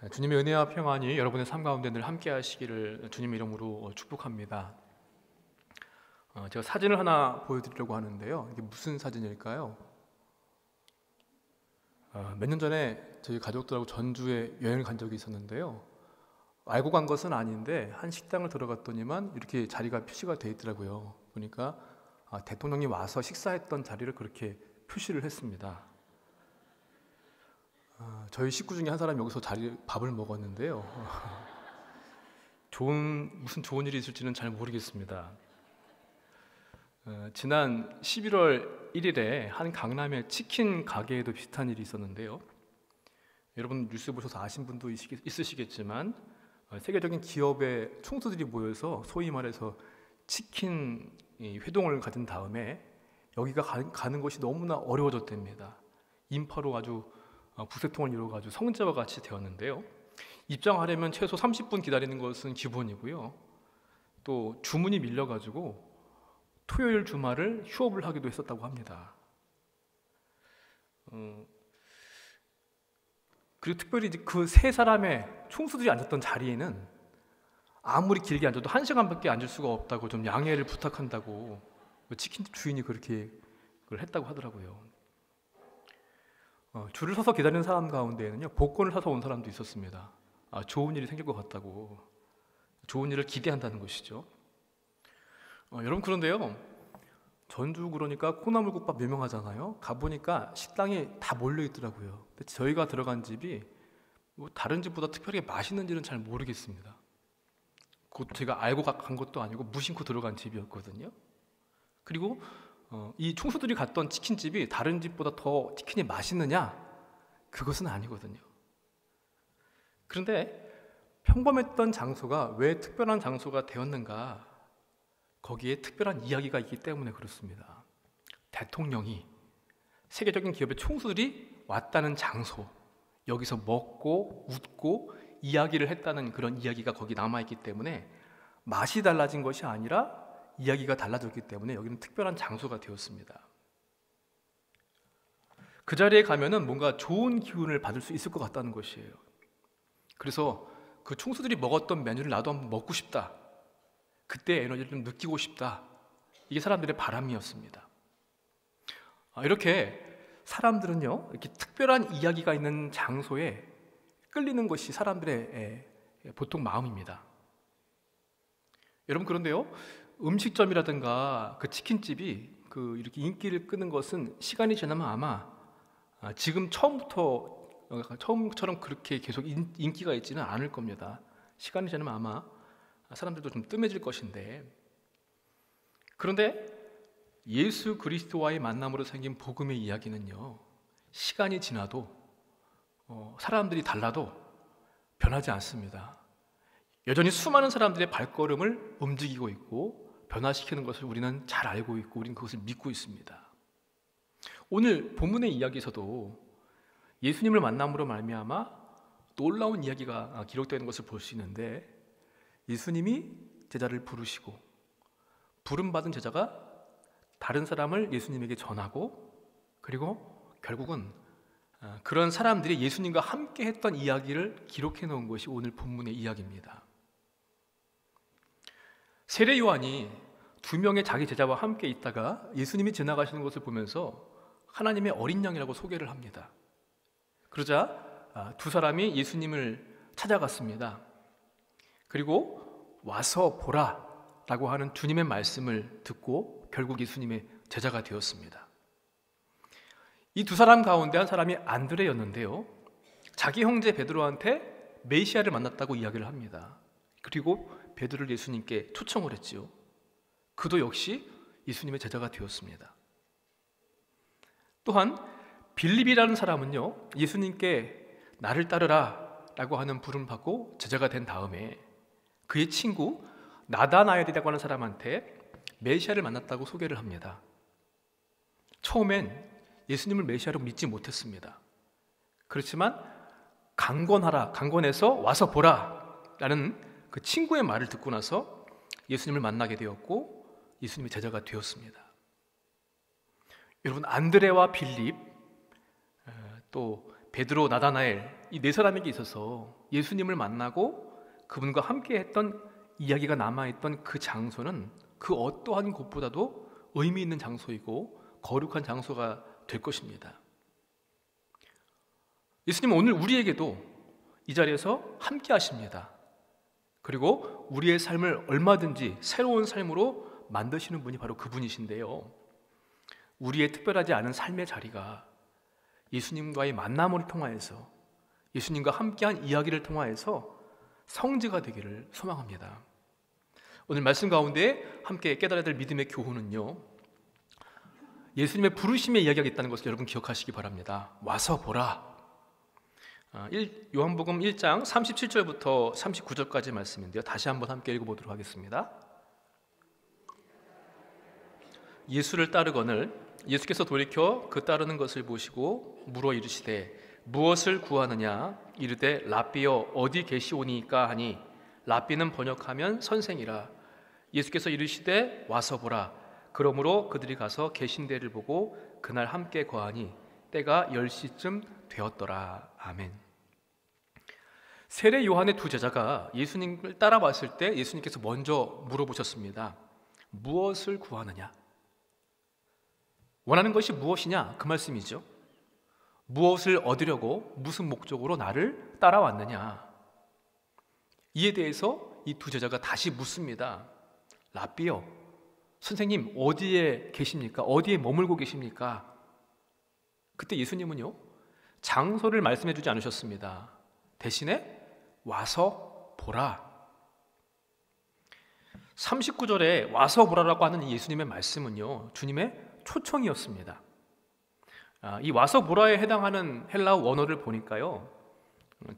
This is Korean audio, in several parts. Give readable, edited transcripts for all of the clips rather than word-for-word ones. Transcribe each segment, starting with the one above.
주님의 은혜와 평안이 여러분의 삶 가운데 늘 함께 하시기를 주님의 이름으로 축복합니다. 제가 사진을 하나 보여드리려고 하는데요. 이게 무슨 사진일까요? 몇 년 전에 저희 가족들하고 전주에 여행을 간 적이 있었는데요. 알고 간 것은 아닌데 한 식당을 들어갔더니만 이렇게 자리가 표시가 되어 있더라고요. 보니까 대통령이 와서 식사했던 자리를 그렇게 표시를 했습니다. 저희 식구 중에 한 사람이 여기서 밥을 먹었는데요. 무슨 좋은 일이 있을지는 잘 모르겠습니다. 지난 11월 1일에 한 강남의 치킨 가게에도 비슷한 일이 있었는데요. 여러분 뉴스 보셔서 아신 분도 있으시겠지만 세계적인 기업의 총수들이 모여서 소위 말해서 치킨 회동을 가진 다음에 여기가 가는 것이 너무나 어려워졌답니다. 인파로 아주 부세통을 이루어가지고 성자와 같이 되었는데요. 입장하려면 최소 30분 기다리는 것은 기본이고요. 또 주문이 밀려가지고 토요일 주말을 휴업을 하기도 했었다고 합니다. 그리고 특별히 그 세 사람의 총수들이 앉았던 자리에는 아무리 길게 앉아도 1시간밖에 앉을 수가 없다고 좀 양해를 부탁한다고 치킨집 주인이 그렇게 그걸 했다고 하더라고요. 줄을 서서 기다리는 사람 가운데에는요, 복권을 사서 온 사람도 있었습니다. 좋은 일이 생길 것 같다고, 좋은 일을 기대한다는 것이죠. 여러분, 그런데요, 전주 그러니까 콩나물국밥 유명하잖아요. 가보니까 식당이 다 몰려 있더라고요. 근데 저희가 들어간 집이 뭐 다른 집보다 특별하게 맛있는지는 잘 모르겠습니다. 그것도 제가 알고 간 것도 아니고 무심코 들어간 집이었거든요. 그리고 이 총수들이 갔던 치킨집이 다른 집보다 더 치킨이 맛있느냐? 그것은 아니거든요. 그런데 평범했던 장소가 왜 특별한 장소가 되었는가? 거기에 특별한 이야기가 있기 때문에 그렇습니다. 대통령이 세계적인 기업의 총수들이 왔다는 장소, 여기서 먹고 웃고 이야기를 했다는 그런 이야기가 거기 남아있기 때문에 맛이 달라진 것이 아니라 이야기가 달라졌기 때문에 여기는 특별한 장소가 되었습니다. 그 자리에 가면은 뭔가 좋은 기운을 받을 수 있을 것 같다는 것이에요. 그래서 그 총수들이 먹었던 메뉴를 나도 한번 먹고 싶다. 그때 에너지를 좀 느끼고 싶다. 이게 사람들의 바람이었습니다. 이렇게 사람들은요, 이렇게 특별한 이야기가 있는 장소에 끌리는 것이 사람들의 보통 마음입니다. 여러분, 그런데요, 음식점이라든가 그 치킨집이 이렇게 인기를 끄는 것은 시간이 지나면 아마 지금 처음처럼 그렇게 계속 인기가 있지는 않을 겁니다. 시간이 지나면 아마 사람들도 좀 뜸해질 것인데, 그런데 예수 그리스도와의 만남으로 생긴 복음의 이야기는요, 시간이 지나도 사람들이 달라도 변하지 않습니다. 여전히 수많은 사람들의 발걸음을 움직이고 있고 변화시키는 것을 우리는 잘 알고 있고 우리는 그것을 믿고 있습니다. 오늘 본문의 이야기에서도 예수님을 만남으로 말미암아 놀라운 이야기가 기록되는 것을 볼 수 있는데, 예수님이 제자를 부르시고 부름받은 제자가 다른 사람을 예수님에게 전하고, 그리고 결국은 그런 사람들이 예수님과 함께 했던 이야기를 기록해 놓은 것이 오늘 본문의 이야기입니다. 세례 요한이 2명의 자기 제자와 함께 있다가 예수님이 지나가시는 것을 보면서 하나님의 어린 양이라고 소개를 합니다. 그러자 두 사람이 예수님을 찾아갔습니다. 그리고 와서 보라 라고 하는 주님의 말씀을 듣고 결국 예수님의 제자가 되었습니다. 이 두 사람 가운데 한 사람이 안드레였는데요, 자기 형제 베드로한테 메시아를 만났다고 이야기를 합니다. 그리고 베드로를 예수님께 초청을 했지요. 그도 역시 예수님의 제자가 되었습니다. 또한 빌립이라는 사람은요, 예수님께 나를 따르라 라고 하는 부름을 받고 제자가 된 다음에 그의 친구 나다나엘이라고 하는 사람한테 메시아를 만났다고 소개를 합니다. 처음엔 예수님을 메시아로 믿지 못했습니다. 그렇지만 강권해서 와서 보라 라는 그 친구의 말을 듣고 나서 예수님을 만나게 되었고 예수님의 제자가 되었습니다. 여러분, 안드레와 빌립, 또 베드로, 나다나엘 이 네 사람에게 있어서 예수님을 만나고 그분과 함께 했던 이야기가 남아있던 그 장소는 그 어떠한 곳보다도 의미 있는 장소이고 거룩한 장소가 될 것입니다. 예수님은 오늘 우리에게도 이 자리에서 함께 하십니다. 그리고 우리의 삶을 얼마든지 새로운 삶으로 만드시는 분이 바로 그분이신데요, 우리의 특별하지 않은 삶의 자리가 예수님과의 만남을 통하여서, 예수님과 함께한 이야기를 통하여서 성지가 되기를 소망합니다. 오늘 말씀 가운데 함께 깨달아야 될 믿음의 교훈은요, 예수님의 부르심의 이야기가 있다는 것을 여러분 기억하시기 바랍니다. 와서 보라. 요한복음 1장 37절부터 39절까지 말씀인데요, 다시 한번 함께 읽어보도록 하겠습니다. 예수를 따르거늘 예수께서 돌이켜 그 따르는 것을 보시고 물어 이르시되 무엇을 구하느냐? 이르되 랍비여 어디 계시오니까 하니, 랍비는 번역하면 선생이라. 예수께서 이르시되 와서 보라. 그러므로 그들이 가서 계신 데를 보고 그날 함께 거하니 때가 10시쯤 되었더라. 아멘. 세례 요한의 두 제자가 예수님을 따라왔을 때 예수님께서 먼저 물어보셨습니다. 무엇을 구하느냐? 원하는 것이 무엇이냐? 그 말씀이죠. 무엇을 얻으려고 무슨 목적으로 나를 따라왔느냐? 이에 대해서 이 두 제자가 다시 묻습니다. 랍비요, 선생님 어디에 계십니까? 어디에 머물고 계십니까? 그때 예수님은요, 장소를 말씀해 주지 않으셨습니다. 대신에 와서 보라. 39절에 와서 보라라고 하는 이 예수님의 말씀은요, 주님의 초청이었습니다. 이 와서 보라에 해당하는 헬라어 원어를 보니까요,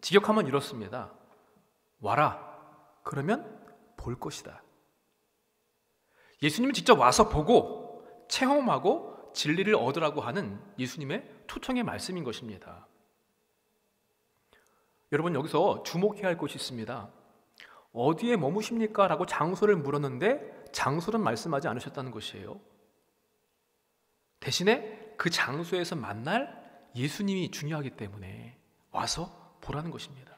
직역하면 이렇습니다. 와라, 그러면 볼 것이다. 예수님이 직접 와서 보고 체험하고 진리를 얻으라고 하는 예수님의 초청의 말씀인 것입니다. 여러분, 여기서 주목해야 할 것이 있습니다. 어디에 머무십니까? 라고 장소를 물었는데 장소는 말씀하지 않으셨다는 것이에요. 대신에 그 장소에서 만날 예수님이 중요하기 때문에 와서 보라는 것입니다.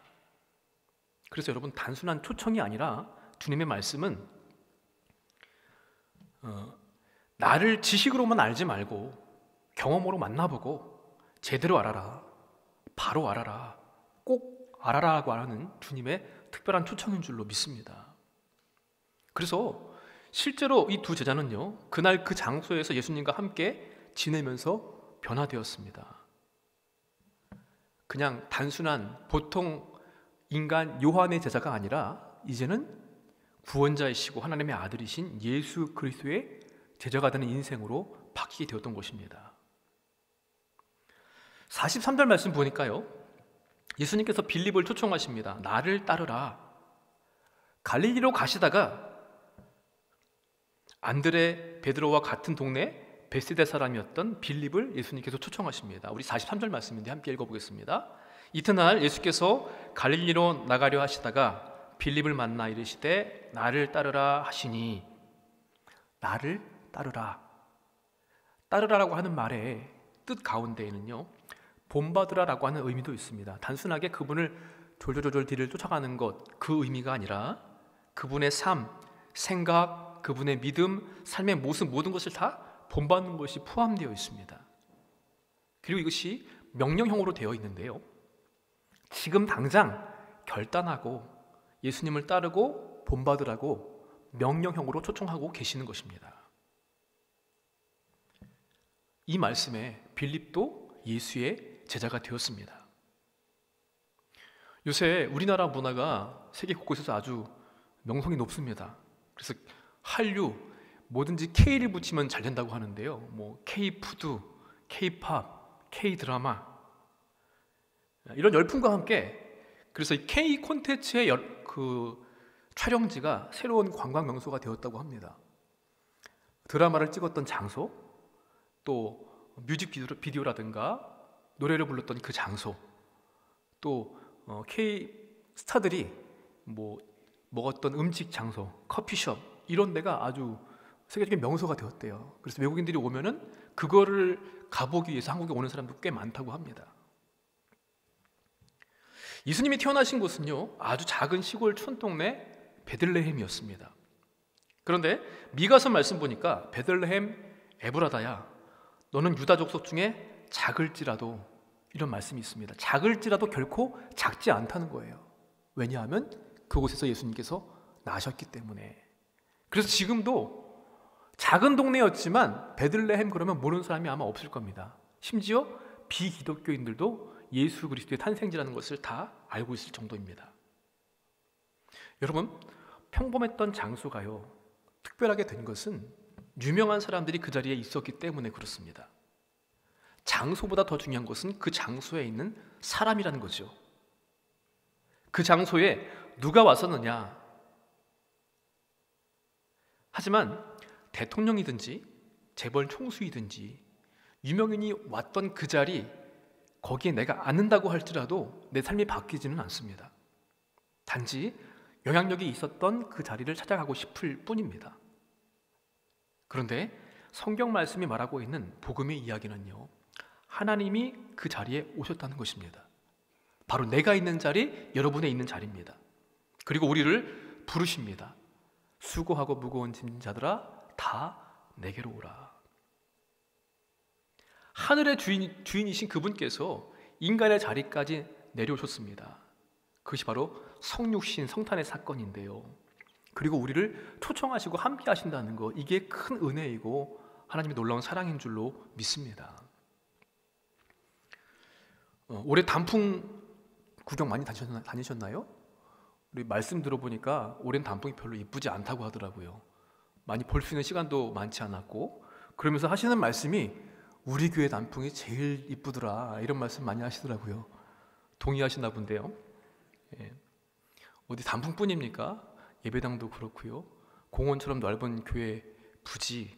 그래서 여러분, 단순한 초청이 아니라 주님의 말씀은 나를 지식으로만 알지 말고 경험으로 만나보고 제대로 알아라, 바로 알아라, 꼭 알아라고 하는 주님의 특별한 초청인 줄로 믿습니다. 그래서 실제로 이 두 제자는요, 그날 그 장소에서 예수님과 함께 지내면서 변화되었습니다. 그냥 단순한 보통 인간 요한의 제자가 아니라 이제는 구원자이시고 하나님의 아들이신 예수 그리스도의 제자가 되는 인생으로 바뀌게 되었던 것입니다. 43절 말씀 보니까요, 예수님께서 빌립을 초청하십니다. 나를 따르라. 갈릴리로 가시다가 안드레, 베드로와 같은 동네 베세다 사람이었던 빌립을 예수님께서 초청하십니다. 우리 43절 말씀인데 함께 읽어보겠습니다. 이튿날 예수께서 갈릴리로 나가려 하시다가 빌립을 만나 이르시되 나를 따르라 하시니, 나를 따르라. 따르라라고 하는 말의 뜻 가운데에는요, 본받으라라고 하는 의미도 있습니다. 단순하게 그분을 졸졸졸 뒤를 쫓아가는 것, 그 의미가 아니라 그분의 삶, 생각, 그분의 믿음, 삶의 모습, 모든 것을 다 본받는 것이 포함되어 있습니다. 그리고 이것이 명령형으로 되어 있는데요, 지금 당장 결단하고 예수님을 따르고 본받으라고 명령형으로 초청하고 계시는 것입니다. 이 말씀에 빌립도 예수의 제자가 되었습니다. 요새 우리나라 문화가 세계 곳곳에서 아주 명성이 높습니다. 그래서 한류, 뭐든지 K를 붙이면 잘 된다고 하는데요, 뭐 K푸드, K팝, K드라마, 이런 열풍과 함께 그래서 K 콘텐츠의 그 촬영지가 새로운 관광 명소가 되었다고 합니다. 드라마를 찍었던 장소, 또 뮤직비디오라든가 노래를 불렀던 그 장소, 또 K 스타들이 먹었던 음식 장소, 커피숍, 이런 데가 아주 세계적인 명소가 되었대요. 그래서 외국인들이 오면은 그거를 가보기 위해서 한국에 오는 사람도 꽤 많다고 합니다. 예수님이 태어나신 곳은요, 아주 작은 시골 촌동네 베들레헴이었습니다. 그런데 미가서 말씀 보니까 베들레헴 에브라다야, 너는 유다 족속 중에 작을지라도, 이런 말씀이 있습니다. 작을지라도 결코 작지 않다는 거예요. 왜냐하면 그곳에서 예수님께서 나셨기 때문에. 그래서 지금도 작은 동네였지만 베들레헴 그러면 모르는 사람이 아마 없을 겁니다. 심지어 비기독교인들도 예수 그리스도의 탄생지라는 것을 다 알고 있을 정도입니다. 여러분, 평범했던 장소가요, 특별하게 된 것은 유명한 사람들이 그 자리에 있었기 때문에 그렇습니다. 장소보다 더 중요한 것은 그 장소에 있는 사람이라는 거죠. 그 장소에 누가 왔었느냐. 하지만 대통령이든지 재벌 총수이든지 유명인이 왔던 그 자리, 거기에 내가 앉는다고 할지라도 내 삶이 바뀌지는 않습니다. 단지 영향력이 있었던 그 자리를 찾아가고 싶을 뿐입니다. 그런데 성경 말씀이 말하고 있는 복음의 이야기는요, 하나님이 그 자리에 오셨다는 것입니다. 바로 내가 있는 자리, 여러분의 있는 자리입니다. 그리고 우리를 부르십니다. 수고하고 무거운 짐진 자들아 다 내게로 오라. 하늘의 주인이신 그분께서 인간의 자리까지 내려오셨습니다. 그것이 바로 성육신 성탄의 사건인데요. 그리고 우리를 초청하시고 함께 하신다는 것, 이게 큰 은혜이고 하나님의 놀라운 사랑인 줄로 믿습니다. 올해 단풍 구경 많이 다니셨나요? 우리 말씀 들어보니까 올해는 단풍이 별로 이쁘지 않다고 하더라고요. 많이 볼 수 있는 시간도 많지 않았고, 그러면서 하시는 말씀이 우리 교회 단풍이 제일 이쁘더라, 이런 말씀 많이 하시더라고요. 동의하시나 본데요. 예. 어디 단풍뿐입니까? 예배당도 그렇고요. 공원처럼 넓은 교회 부지,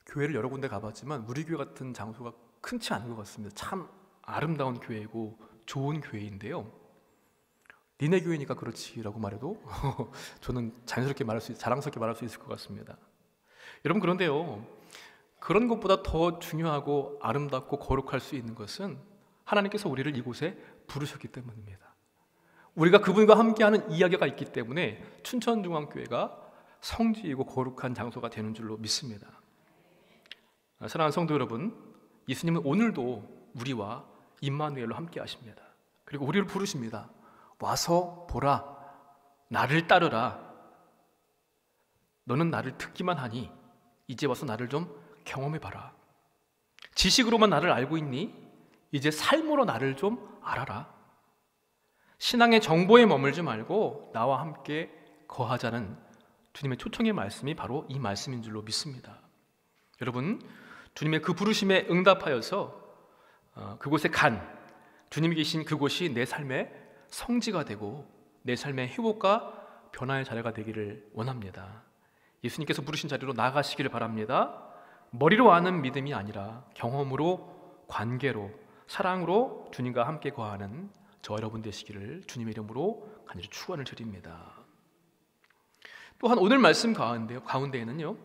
교회를 여러 군데 가봤지만 우리 교회 같은 장소가 흔치 않은 것 같습니다. 참 아름다운 교회이고 좋은 교회인데요. 니네 교회니까 그렇지라고 말해도 저는 자랑스럽게 말할 수 있을 것 같습니다. 여러분, 그런데요, 그런 것보다 더 중요하고 아름답고 거룩할 수 있는 것은 하나님께서 우리를 이곳에 부르셨기 때문입니다. 우리가 그분과 함께하는 이야기가 있기 때문에 춘천중앙교회가 성지이고 거룩한 장소가 되는 줄로 믿습니다. 사랑하는 성도 여러분, 예수님은 오늘도 우리와 임마누엘로 함께 하십니다. 그리고 우리를 부르십니다. 와서 보라, 나를 따르라. 너는 나를 듣기만 하니 이제 와서 나를 좀 경험해봐라. 지식으로만 나를 알고 있니? 이제 삶으로 나를 좀 알아라. 신앙의 정보에 머물지 말고 나와 함께 거하자는 주님의 초청의 말씀이 바로 이 말씀인 줄로 믿습니다. 여러분, 주님의 그 부르심에 응답하여서 그곳에 간, 주님이 계신 그곳이 내 삶의 성지가 되고 내 삶의 회복과 변화의 자리가 되기를 원합니다. 예수님께서 부르신 자리로 나아가시기를 바랍니다. 머리로 아는 믿음이 아니라 경험으로, 관계로, 사랑으로 주님과 함께 거하는 저 여러분 되시기를 주님의 이름으로 간절히 축원을 드립니다. 또한 오늘 말씀 가운데에는요,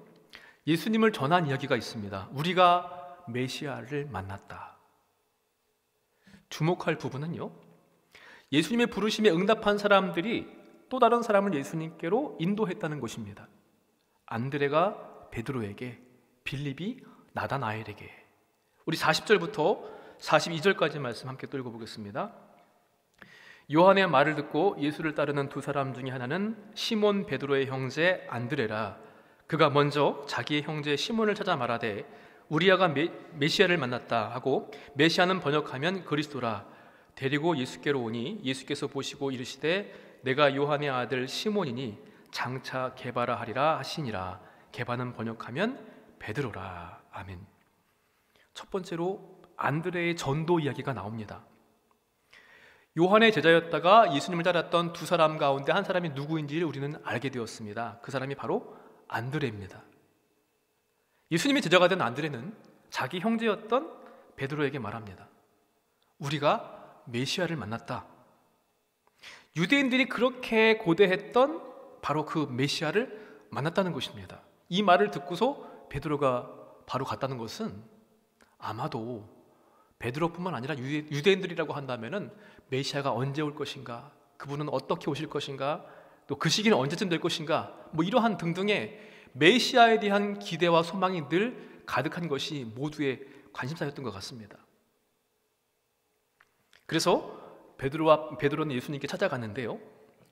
예수님을 전한 이야기가 있습니다. 우리가 메시아를 만났다. 주목할 부분은요, 예수님의 부르심에 응답한 사람들이 또 다른 사람을 예수님께로 인도했다는 것입니다. 안드레가 베드로에게, 빌립이 나다나엘에게. 우리 40절부터 42절까지 말씀 함께 또 읽어보겠습니다. 요한의 말을 듣고 예수를 따르는 두 사람 중에 하나는 시몬 베드로의 형제 안드레라. 그가 먼저 자기의 형제 시몬을 찾아 말하되 우리아가 메시아를 만났다 하고, 메시아는 번역하면 그리스도라. 데리고 예수께로 오니 예수께서 보시고 이르시되 내가 요한의 아들 시몬이니 장차 게바라 하리라 하시니라. 게바는 번역하면 베드로라. 아멘. 첫 번째로 안드레의 전도 이야기가 나옵니다. 요한의 제자였다가 예수님을 따랐던 두 사람 가운데 한 사람이 누구인지를 우리는 알게 되었습니다. 그 사람이 바로 안드레입니다. 예수님의 제자가 된 안드레는 자기 형제였던 베드로에게 말합니다. 우리가 메시아를 만났다. 유대인들이 그렇게 고대했던 바로 그 메시아를 만났다는 것입니다. 이 말을 듣고서 베드로가 바로 갔다는 것은 아마도 베드로뿐만 아니라 유대인들이라고 한다면은 메시아가 언제 올 것인가, 그분은 어떻게 오실 것인가, 또 그 시기는 언제쯤 될 것인가, 뭐 이러한 등등의 메시아에 대한 기대와 소망이 늘 가득한 것이 모두의 관심사였던 것 같습니다. 그래서 베드로는 예수님께 찾아갔는데요,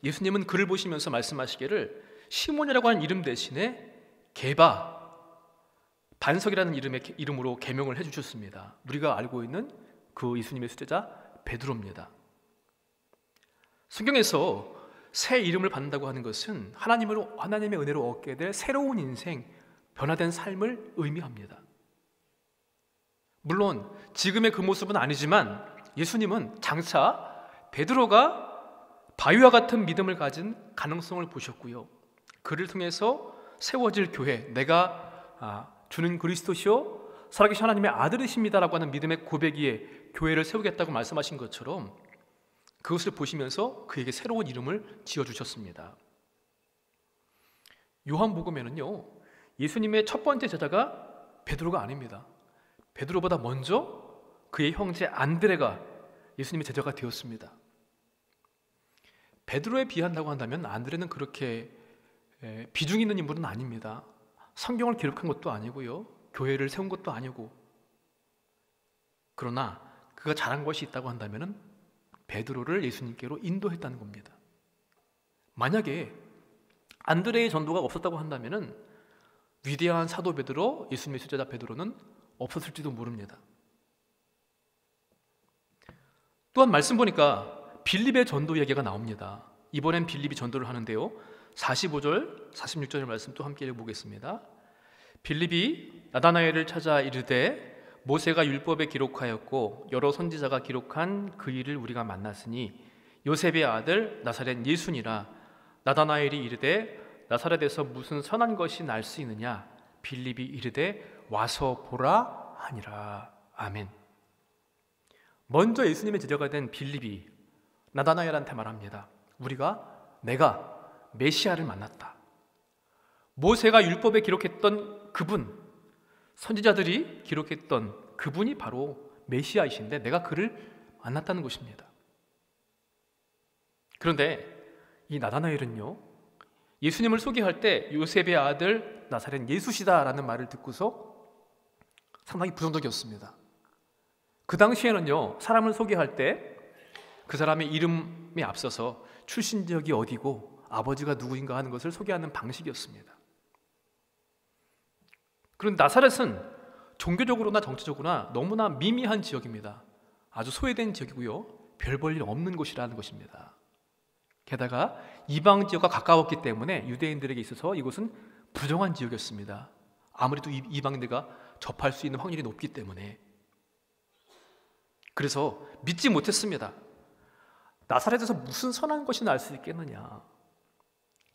예수님은 그를 보시면서 말씀하시기를 시몬이라고 하는 이름 대신에 게바, 반석이라는 이름으로 개명을 해주셨습니다. 우리가 알고 있는 그 예수님의 수제자 베드로입니다. 성경에서 새 이름을 받는다고 하는 것은 하나님의 은혜로 얻게 될 새로운 인생, 변화된 삶을 의미합니다. 물론 지금의 그 모습은 아니지만 예수님은 장차 베드로가 바위와 같은 믿음을 가진 가능성을 보셨고요, 그를 통해서 세워질 교회, 내가 주는 그리스도시요 살아계신 하나님의 아들이십니다라고 하는 믿음의 고백 위에 교회를 세우겠다고 말씀하신 것처럼 그것을 보시면서 그에게 새로운 이름을 지어주셨습니다. 요한복음에는요, 예수님의 첫 번째 제자가 베드로가 아닙니다. 베드로보다 먼저 그의 형제 안드레가 예수님의 제자가 되었습니다. 베드로에 비한다고 한다면 안드레는 그렇게 비중 있는 인물은 아닙니다. 성경을 기록한 것도 아니고요, 교회를 세운 것도 아니고. 그러나 그가 잘한 것이 있다고 한다면 베드로를 예수님께로 인도했다는 겁니다. 만약에 안드레의 전도가 없었다고 한다면 위대한 사도 베드로, 예수님의 수제자 베드로는 없었을지도 모릅니다. 또한 말씀 보니까 빌립의 전도 얘기가 나옵니다. 이번엔 빌립이 전도를 하는데요, 45절, 46절 말씀 또 함께 읽어보겠습니다. 빌립이 나다나엘을 찾아 이르되 모세가 율법에 기록하였고 여러 선지자가 기록한 그 일을 우리가 만났으니 요셉의 아들 나사렛 예수니라. 나다나엘이 이르되 나사렛에서 무슨 선한 것이 날 수 있느냐. 빌립이 이르되 와서 보라 하니라. 아멘. 먼저 예수님의 제자가 된 빌립이 나다나엘한테 말합니다. 내가 메시아를 만났다. 모세가 율법에 기록했던 그분, 선지자들이 기록했던 그분이 바로 메시아이신데 내가 그를 만났다는 것입니다. 그런데 이 나다나엘은요, 예수님을 소개할 때 요셉의 아들 나사렛 예수시다라는 말을 듣고서 상당히 부정적이었습니다. 그 당시에는요, 사람을 소개할 때 그 사람의 이름에 앞서서 출신 지역이 어디고 아버지가 누구인가 하는 것을 소개하는 방식이었습니다. 그런데 나사렛은 종교적으로나 정치적으로나 너무나 미미한 지역입니다. 아주 소외된 지역이고요, 별 볼 일 없는 곳이라는 것입니다. 게다가 이방 지역과 가까웠기 때문에 유대인들에게 있어서 이곳은 부정한 지역이었습니다. 아무래도 이방인들과 접할 수 있는 확률이 높기 때문에. 그래서 믿지 못했습니다. 나사렛에서 무슨 선한 것이 날 수 있겠느냐.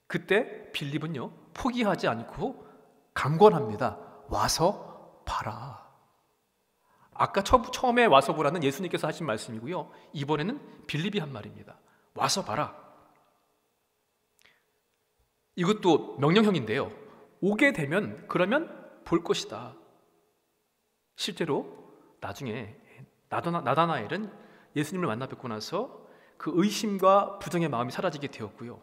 그때 빌립은요, 포기하지 않고 강권합니다. 와서 봐라. 아까 처음에 와서 보라는 예수님께서 하신 말씀이고요, 이번에는 빌립이 한 말입니다. 와서 봐라. 이것도 명령형인데요, 오게 되면 그러면 볼 것이다. 실제로 나중에 나다나엘은 예수님을 만나 뵙고 나서 그 의심과 부정의 마음이 사라지게 되었고요,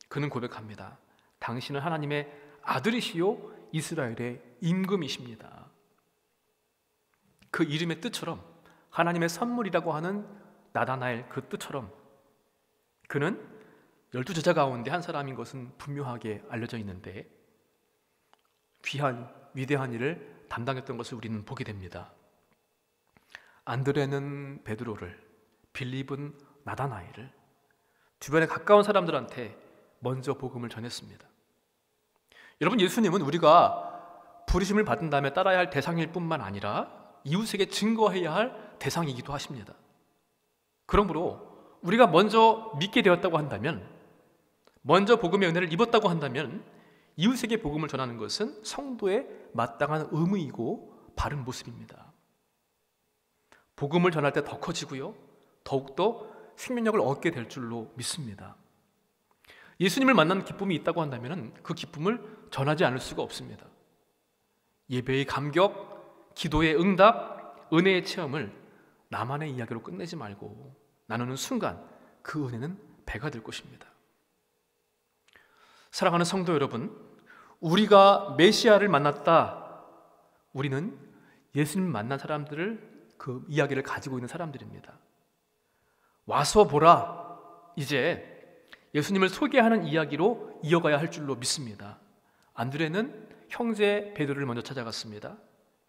그는 고백합니다. 당신은 하나님의 아들이시요 이스라엘의 임금이십니다. 그 이름의 뜻처럼, 하나님의 선물이라고 하는 나다나엘 그 뜻처럼 그는 12제자 가운데 한 사람인 것은 분명하게 알려져 있는데 귀한 위대한 일을 담당했던 것을 우리는 보게 됩니다. 안드레는 베드로를, 빌립은 나다나엘을, 주변에 가까운 사람들한테 먼저 복음을 전했습니다. 여러분, 예수님은 우리가 부르심을 받은 다음에 따라야 할 대상일 뿐만 아니라 이웃에게 증거해야 할 대상이기도 하십니다. 그러므로 우리가 먼저 믿게 되었다고 한다면, 먼저 복음의 은혜를 입었다고 한다면 이웃에게 복음을 전하는 것은 성도의 마땅한 의무이고 바른 모습입니다. 복음을 전할 때 더 커지고요, 더욱더 생명력을 얻게 될 줄로 믿습니다. 예수님을 만나는 기쁨이 있다고 한다면 그 기쁨을 전하지 않을 수가 없습니다. 예배의 감격, 기도의 응답, 은혜의 체험을 나만의 이야기로 끝내지 말고 나누는 순간 그 은혜는 배가 될 것입니다. 사랑하는 성도 여러분, 우리가 메시아를 만났다. 우리는 예수님 만난 사람들을 그 이야기를 가지고 있는 사람들입니다. 와서 보라. 이제 예수님을 소개하는 이야기로 이어가야 할 줄로 믿습니다. 안드레는 형제 베드로를 먼저 찾아갔습니다.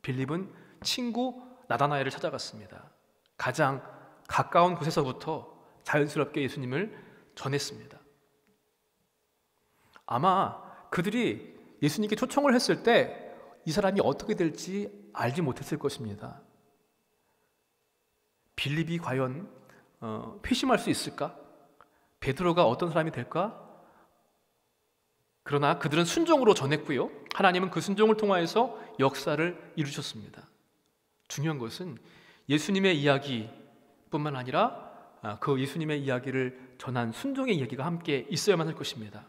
빌립은 친구 나다나엘을 찾아갔습니다. 가장 가까운 곳에서부터 자연스럽게 예수님을 전했습니다. 아마 그들이 예수님께 초청을 했을 때 이 사람이 어떻게 될지 알지 못했을 것입니다. 빌립이 과연 회심할 수 있을까? 베드로가 어떤 사람이 될까? 그러나 그들은 순종으로 전했고요. 하나님은 그 순종을 통하여서 역사를 이루셨습니다. 중요한 것은 예수님의 이야기뿐만 아니라 그 예수님의 이야기를 전한 순종의 이야기가 함께 있어야만 할 것입니다.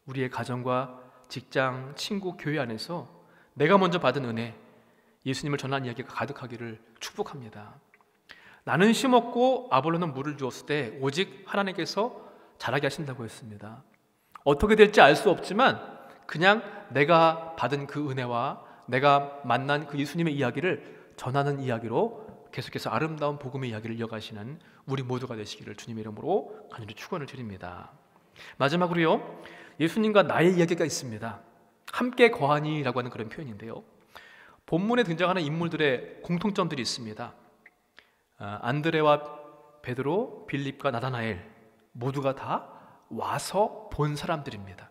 우리의 가정과 직장, 친구, 교회 안에서 내가 먼저 받은 은혜, 예수님을 전한 이야기가 가득하기를 축복합니다. 나는 심었고 아볼로는 물을 주었을 때 오직 하나님께서 자라게 하신다고 했습니다. 어떻게 될지 알 수 없지만 그냥 내가 받은 그 은혜와 내가 만난 그 예수님의 이야기를 전하는 이야기로 계속해서 아름다운 복음의 이야기를 이어가시는 우리 모두가 되시기를 주님의 이름으로 간절히 축원을 드립니다. 마지막으로요, 예수님과 나의 이야기가 있습니다. 함께 거하니라고 하는 그런 표현인데요, 본문에 등장하는 인물들의 공통점들이 있습니다. 안드레와 베드로, 빌립과 나다나엘 모두가 다 와서 본 사람들입니다.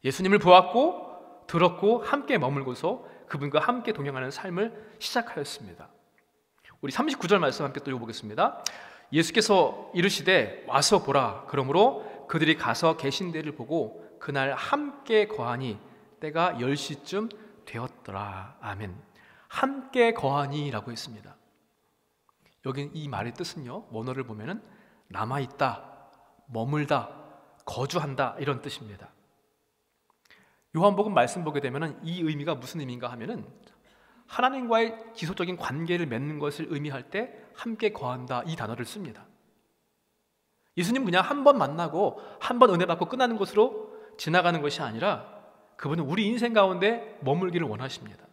예수님을 보았고 들었고 함께 머물고서 그분과 함께 동행하는 삶을 시작하였습니다. 우리 39절 말씀 함께 또 읽어보겠습니다. 예수께서 이르시되 와서 보라. 그러므로 그들이 가서 계신 데를 보고 그날 함께 거하니 때가 10시쯤 되었더라. 아멘. 함께 거하니라고 했습니다. 여기 이 말의 뜻은요, 원어를 보면은 남아있다, 머물다, 거주한다 이런 뜻입니다. 요한복음 말씀 보게 되면은 이 의미가 무슨 의미인가 하면은 하나님과의 지속적인 관계를 맺는 것을 의미할 때 함께 거한다 이 단어를 씁니다. 예수님 그냥 한 번 만나고 한 번 은혜 받고 끝나는 것으로 지나가는 것이 아니라 그분은 우리 인생 가운데 머물기를 원하십니다.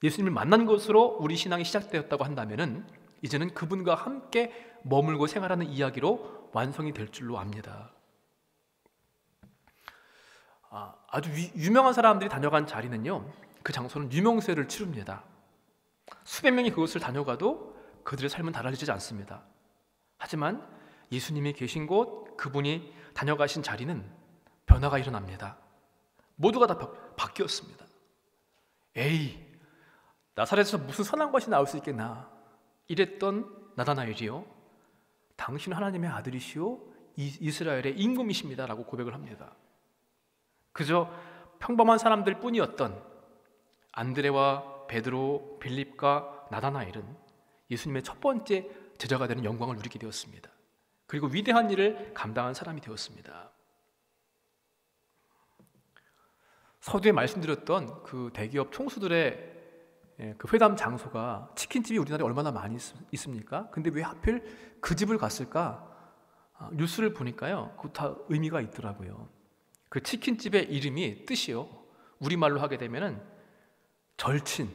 예수님을 만난 것으로 우리 신앙이 시작되었다고 한다면은 이제는 그분과 함께 머물고 생활하는 이야기로 완성이 될 줄로 압니다. 아주 유명한 사람들이 다녀간 자리는요, 그 장소는 유명세를 치릅니다. 수백 명이 그곳을 다녀가도 그들의 삶은 달라지지 않습니다. 하지만 예수님이 계신 곳, 그분이 다녀가신 자리는 변화가 일어납니다. 모두가 다 바뀌었습니다. 에이, 나사렛에서 무슨 선한 것이 나올 수 있겠나 이랬던 나다나엘이요, 당신은 하나님의 아들이시오 이스라엘의 임금이십니다 라고 고백을 합니다. 그저 평범한 사람들 뿐이었던 안드레와 베드로, 빌립과 나다나엘은 예수님의 첫 번째 제자가 되는 영광을 누리게 되었습니다. 그리고 위대한 일을 감당한 사람이 되었습니다. 서두에 말씀드렸던 그 대기업 총수들의 그 회담 장소가 치킨집이 우리나라에 얼마나 많이 있습니까? 근데 왜 하필 그 집을 갔을까? 뉴스를 보니까요, 그거 다 의미가 있더라고요. 그 치킨집의 이름이 뜻이요, 우리말로 하게 되면은 절친,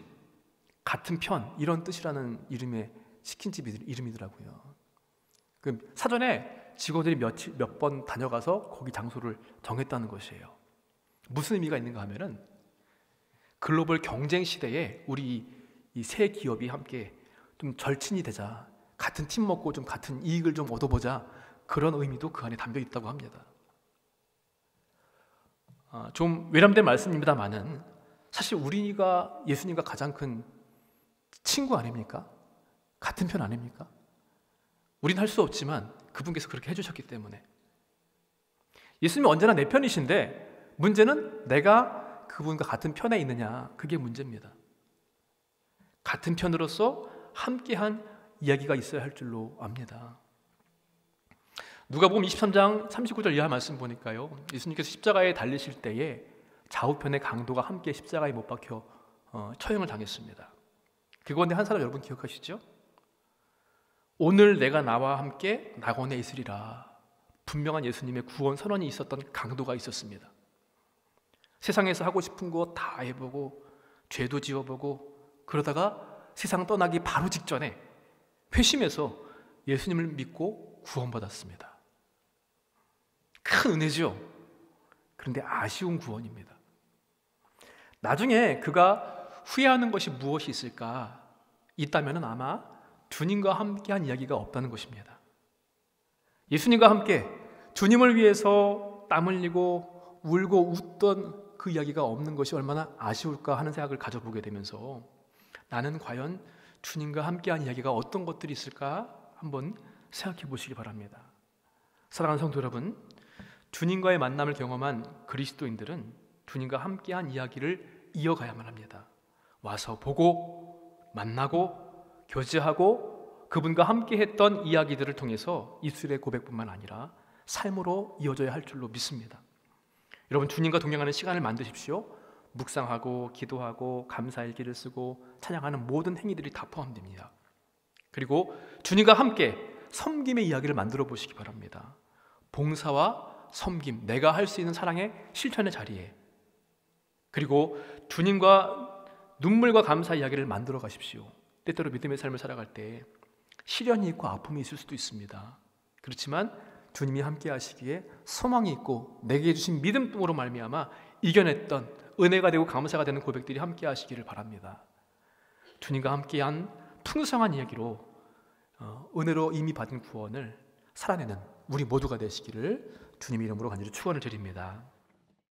같은 편 이런 뜻이라는 이름의 치킨집 이름이더라고요. 그 사전에 직원들이 몇 번 다녀가서 거기 장소를 정했다는 것이에요. 무슨 의미가 있는가 하면은 글로벌 경쟁 시대에 우리 이 세 기업이 함께 좀 절친이 되자, 같은 팀 먹고 좀 같은 이익을 좀 얻어보자, 그런 의미도 그 안에 담겨 있다고 합니다. 좀 외람된 말씀입니다만은 사실 우리가 예수님과 가장 큰 친구 아닙니까? 같은 편 아닙니까? 우린 할 수 없지만 그분께서 그렇게 해주셨기 때문에. 예수님은 언제나 내 편이신데 문제는 내가 그분과 같은 편에 있느냐, 그게 문제입니다. 같은 편으로서 함께한 이야기가 있어야 할 줄로 압니다. 누가복음 23장 39절 이하 말씀 보니까요, 예수님께서 십자가에 달리실 때에 좌우편의 강도가 함께 십자가에 못 박혀 처형을 당했습니다. 그건데 한 사람 여러분 기억하시죠? 오늘 내가 나와 함께 낙원에 있으리라. 분명한 예수님의 구원 선언이 있었던 강도가 있었습니다. 세상에서 하고 싶은 거 다 해보고 죄도 지어보고 그러다가 세상 떠나기 바로 직전에 회심해서 예수님을 믿고 구원받았습니다. 큰 은혜죠. 그런데 아쉬운 구원입니다. 나중에 그가 후회하는 것이 무엇이 있을까? 있다면 아마 주님과 함께한 이야기가 없다는 것입니다. 예수님과 함께 주님을 위해서 땀 흘리고 울고 웃던 그 이야기가 없는 것이 얼마나 아쉬울까 하는 생각을 가져보게 되면서 나는 과연 주님과 함께한 이야기가 어떤 것들이 있을까 한번 생각해 보시기 바랍니다. 사랑하는 성도 여러분, 주님과의 만남을 경험한 그리스도인들은 주님과 함께한 이야기를 이어가야만 합니다. 와서 보고 만나고 교제하고 그분과 함께했던 이야기들을 통해서 입술의 고백뿐만 아니라 삶으로 이어져야 할 줄로 믿습니다. 여러분, 주님과 동행하는 시간을 만드십시오. 묵상하고 기도하고 감사일기를 쓰고 찬양하는 모든 행위들이 다 포함됩니다. 그리고 주님과 함께 섬김의 이야기를 만들어 보시기 바랍니다. 봉사와 섬김, 내가 할 수 있는 사랑의 실천의 자리에, 그리고 주님과 눈물과 감사 이야기를 만들어 가십시오. 때때로 믿음의 삶을 살아갈 때 시련이 있고 아픔이 있을 수도 있습니다. 그렇지만 주님이 함께 하시기에 소망이 있고 내게 주신 믿음으로 말미암아 이겨냈던 은혜가 되고 감사가 되는 고백들이 함께 하시기를 바랍니다. 주님과 함께한 풍성한 이야기로 은혜로 이미 받은 구원을 살아내는 우리 모두가 되시기를 주님 이름으로 간절히 축원을 드립니다.